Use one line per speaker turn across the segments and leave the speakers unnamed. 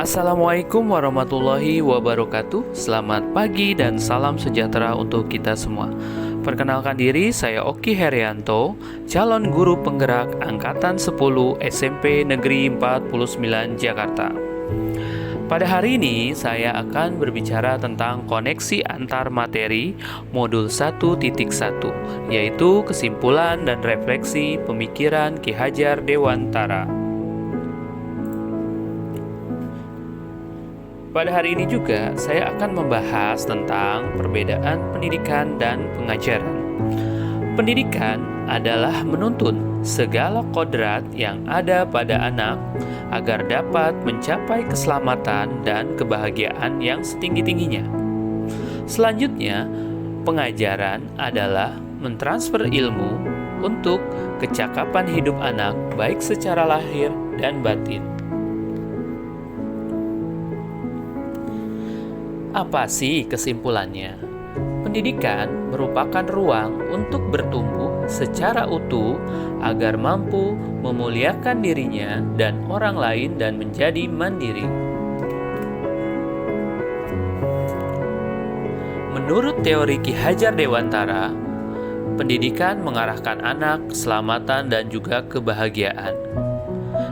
Assalamualaikum warahmatullahi wabarakatuh. Selamat pagi dan salam sejahtera untuk kita semua. Perkenalkan diri, saya Oki Herianto, calon guru penggerak Angkatan 10 SMP Negeri 49 Jakarta. Pada hari ini saya akan berbicara tentang koneksi antar materi modul 1.1, yaitu kesimpulan dan refleksi pemikiran Ki Hajar Dewantara. Pada hari ini juga saya akan membahas tentang perbedaan pendidikan dan pengajaran. Pendidikan adalah menuntun segala kodrat yang ada pada anak agar dapat mencapai keselamatan dan kebahagiaan yang setinggi-tingginya. Selanjutnya, pengajaran adalah mentransfer ilmu untuk kecakapan hidup anak baik secara lahir dan batin. Apa sih kesimpulannya? Pendidikan merupakan ruang untuk bertumbuh secara utuh agar mampu memuliakan dirinya dan orang lain dan menjadi mandiri. Menurut teori Ki Hajar Dewantara, pendidikan mengarahkan anak keselamatan dan juga kebahagiaan.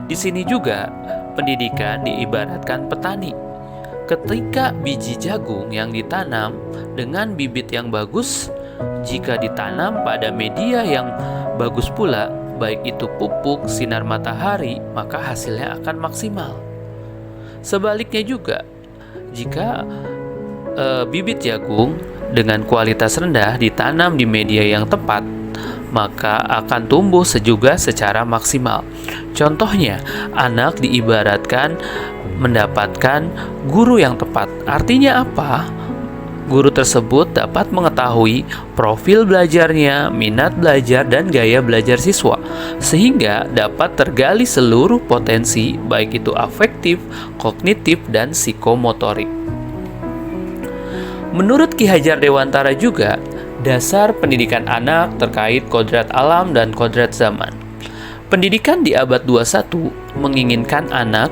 Di sini juga pendidikan diibaratkan petani. Ketika biji jagung yang ditanam dengan bibit yang bagus, jika ditanam pada media yang bagus pula, baik itu pupuk, sinar matahari, maka hasilnya akan maksimal. Sebaliknya juga, jika bibit jagung dengan kualitas rendah ditanam di media yang tepat, maka akan tumbuh juga secara maksimal. Contohnya, anak diibaratkan mendapatkan guru yang tepat. Artinya apa? Guru tersebut dapat mengetahui profil belajarnya, minat belajar, dan gaya belajar siswa, sehingga dapat tergali seluruh potensi, baik itu afektif, kognitif, dan psikomotorik. Menurut Ki Hajar Dewantara juga, dasar pendidikan anak terkait kodrat alam dan kodrat zaman. Pendidikan di abad 21 menginginkan anak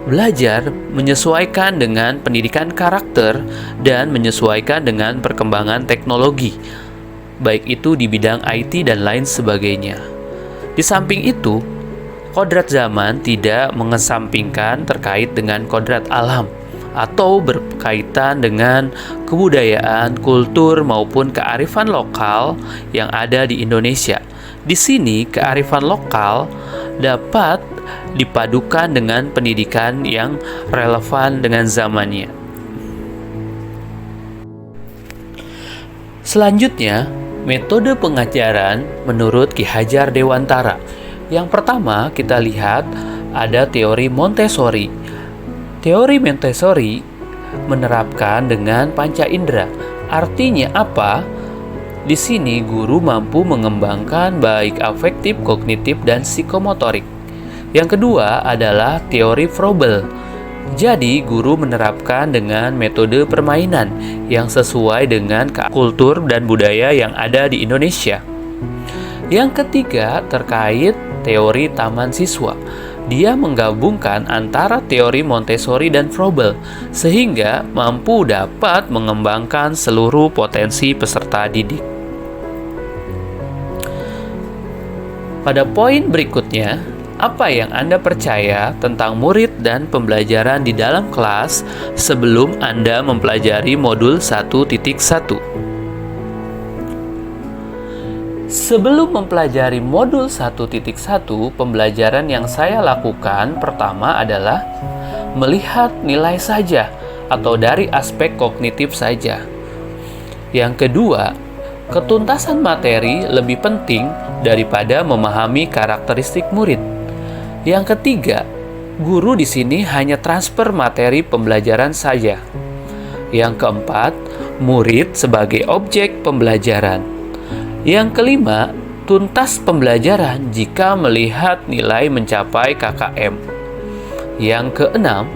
belajar menyesuaikan dengan pendidikan karakter dan menyesuaikan dengan perkembangan teknologi, baik itu di bidang IT dan lain sebagainya. Di samping itu, kodrat zaman tidak mengesampingkan terkait dengan kodrat alam atau berkaitan dengan kebudayaan, kultur, maupun kearifan lokal yang ada di Indonesia. Di sini, kearifan lokal dapat dipadukan dengan pendidikan yang relevan dengan zamannya. Selanjutnya, metode pengajaran menurut Ki Hajar Dewantara. Yang pertama, kita lihat ada teori Montessori. Teori Montessori menerapkan dengan panca indera. Artinya apa? Di sini guru mampu mengembangkan baik afektif, kognitif, dan psikomotorik. Yang kedua adalah teori Froebel. Jadi, guru menerapkan dengan metode permainan yang sesuai dengan kultur dan budaya yang ada di Indonesia. Yang ketiga terkait teori taman siswa. Dia menggabungkan antara teori Montessori dan Froebel sehingga mampu dapat mengembangkan seluruh potensi peserta didik. Pada poin berikutnya, apa yang Anda percaya tentang murid dan pembelajaran di dalam kelas sebelum Anda mempelajari modul 1.1? Sebelum mempelajari modul 1.1, pembelajaran yang saya lakukan pertama adalah melihat nilai saja atau dari aspek kognitif saja. Yang kedua, ketuntasan materi lebih penting daripada memahami karakteristik murid. Yang ketiga, guru di sini hanya transfer materi pembelajaran saja. Yang keempat, murid sebagai objek pembelajaran. Yang kelima, tuntas pembelajaran jika melihat nilai mencapai KKM. Yang keenam,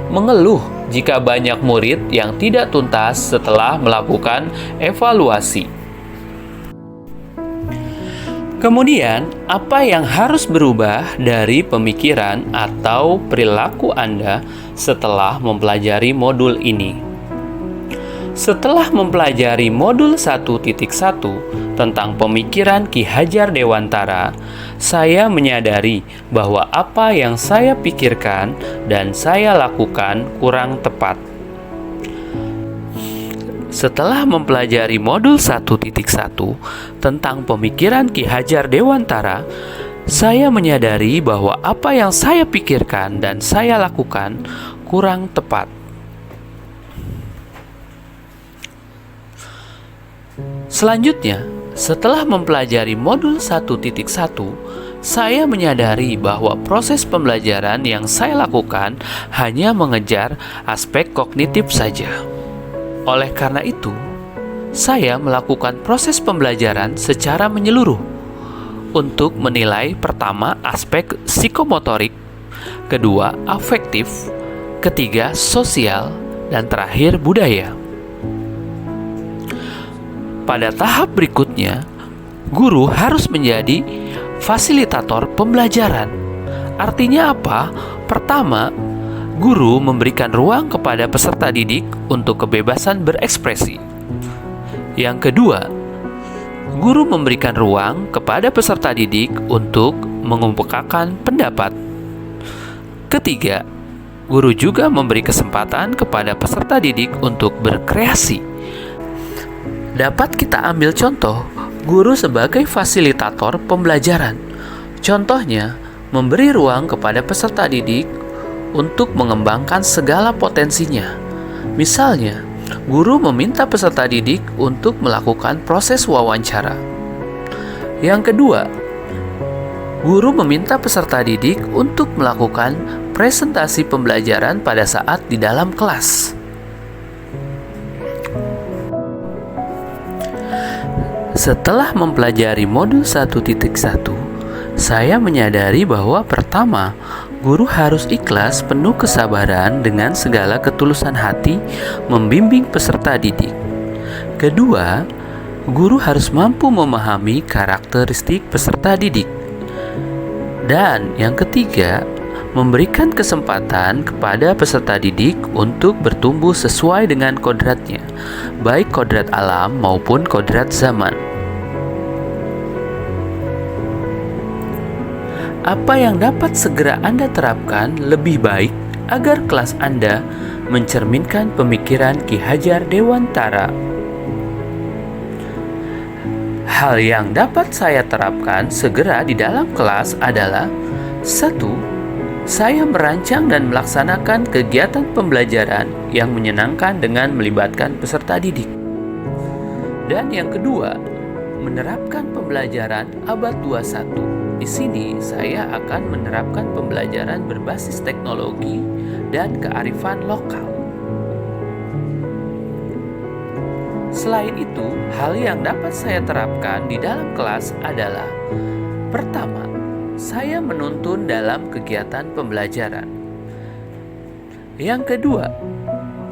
mengeluh jika banyak murid yang tidak tuntas setelah melakukan evaluasi. Kemudian, apa yang harus berubah dari pemikiran atau perilaku Anda setelah mempelajari modul ini? Setelah mempelajari modul 1.1 tentang pemikiran Ki Hajar Dewantara, saya menyadari bahwa apa yang saya pikirkan dan saya lakukan kurang tepat. Setelah mempelajari modul 1.1 tentang pemikiran Ki Hajar Dewantara, saya menyadari bahwa apa yang saya pikirkan dan saya lakukan kurang tepat. Selanjutnya, setelah mempelajari modul 1.1, saya menyadari bahwa proses pembelajaran yang saya lakukan hanya mengejar aspek kognitif saja. Oleh karena itu, saya melakukan proses pembelajaran secara menyeluruh untuk menilai pertama aspek psikomotorik, kedua afektif, ketiga sosial, dan terakhir budaya. Pada tahap berikutnya, guru harus menjadi fasilitator pembelajaran. Artinya apa? Pertama, guru memberikan ruang kepada peserta didik untuk kebebasan berekspresi. Yang kedua, guru memberikan ruang kepada peserta didik untuk mengemukakan pendapat. Ketiga, guru juga memberi kesempatan kepada peserta didik untuk berkreasi. Dapat kita ambil contoh, guru sebagai fasilitator pembelajaran. Contohnya, memberi ruang kepada peserta didik untuk mengembangkan segala potensinya. Misalnya, guru meminta peserta didik untuk melakukan proses wawancara. Yang kedua, guru meminta peserta didik untuk melakukan presentasi pembelajaran pada saat di dalam kelas. Setelah mempelajari modul 1.1, saya menyadari bahwa pertama, guru harus ikhlas penuh kesabaran dengan segala ketulusan hati membimbing peserta didik. Kedua, guru harus mampu memahami karakteristik peserta didik. Dan yang ketiga, memberikan kesempatan kepada peserta didik untuk bertumbuh sesuai dengan kodratnya, baik kodrat alam maupun kodrat zaman. Apa yang dapat segera Anda terapkan lebih baik agar kelas Anda mencerminkan pemikiran Ki Hajar Dewantara? Hal yang dapat saya terapkan segera di dalam kelas adalah: 1. Saya merancang dan melaksanakan kegiatan pembelajaran yang menyenangkan dengan melibatkan peserta didik. Dan yang kedua, menerapkan pembelajaran abad 21. Di sini saya akan menerapkan pembelajaran berbasis teknologi dan kearifan lokal. Selain itu, hal yang dapat saya terapkan di dalam kelas adalah: pertama, saya menuntun dalam kegiatan pembelajaran. Yang kedua,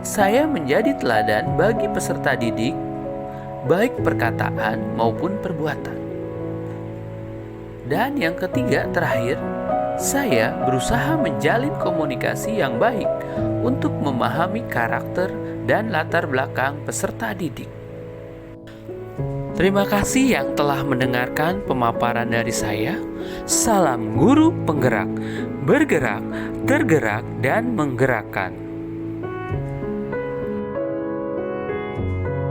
saya menjadi teladan bagi peserta didik, baik perkataan maupun perbuatan. Dan yang ketiga, terakhir, saya berusaha menjalin komunikasi yang baik untuk memahami karakter dan latar belakang peserta didik. Terima kasih yang telah mendengarkan pemaparan dari saya. Salam guru penggerak, bergerak, tergerak, dan menggerakkan.